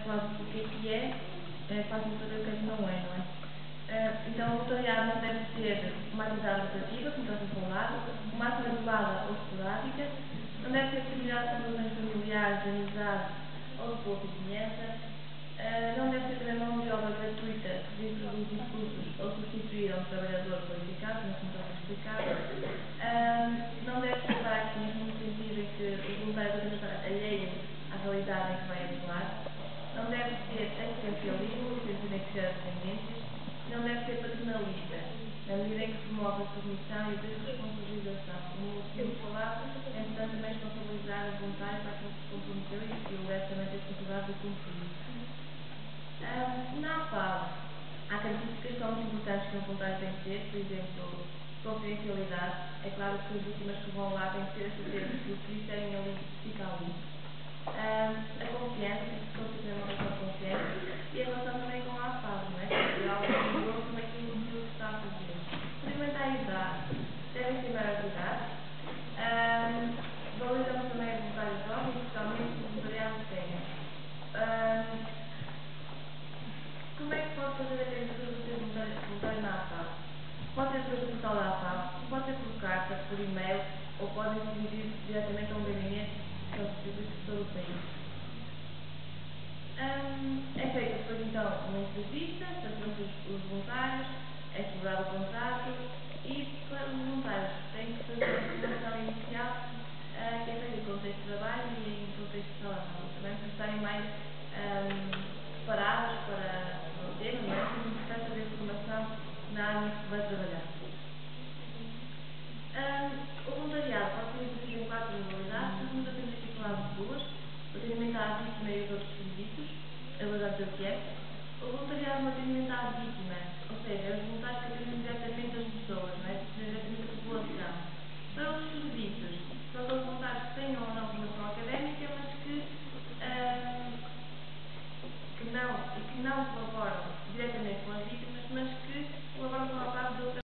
falar do que é fácil saber o que não é, não é? Então, o voluntariado não deve ser uma atividade lucrativa, como está falado, uma ação isolada ou esporádica, não deve ser semelhante a relações familiares, de amizade ou de boa vizinhança, não deve ser também mão de obra gratuita que introduz cursos ou substituir a um trabalhador qualificado, como está explicado, não deve ser prático no sentido em que o voluntário deve estar alheio à realidade em que vai atuar, não deve ser assistencialismo, no sentido em que gera dependências, não deve ser paternalista, na medida em que promove a submissão e a desresponsabilização. Como tínhamos falado, é importante também responsabilizar o voluntário para aquilo que se comprometeu e que ele deve também ter responsabilidade de cumprir. Na AFAL, há características que são muito importantes que um voluntário tem que ter, por exemplo, confidencialidade. É claro que as vítimas que vão lá têm que ter a certeza que o que disserem ali fica ali. A confiança, que constitui uma relação de confiança, e a relação também com a AFAL, não é? Que é algo rigoroso naquilo que se está a fazer. Relativamente à idade, devem ser maiores de idade. Valorizamos também a voluntários jovens, especialmente o voluntariado sério. Como é que pode fazer a candidatura de ser voluntário na AFAL? Pode ser através do portal da AFAL, pode ser por carta, por e-mail, ou podem se dirigir diretamente a um gabinete que são distribuídos por todo o país. É feita depois então uma entrevista, selecionam-se os voluntários, é celebrado o contrato e para os voluntários têm que fazer a formação inicial que é feita em contexto de trabalho e em contexto de salação, também para estarem mais preparados para o tema, não é? É muito importante haver formação na área que se vai trabalhar. O voluntariado pode ser dividido em 4 modalidades, mas nós temos aqui falado de 2, o atendimento à vítima e os outros serviços. Eu vou já dizer o que é. O voluntariado no atendimento à vítima, ou seja, os voluntários que atendem diretamente as pessoas, não é? Diretamente a população. Para os serviços, são aqueles voluntários que tenham ou não formação académica, mas que não colaboram diretamente com as vítimas, mas que colaboram com a parte de outra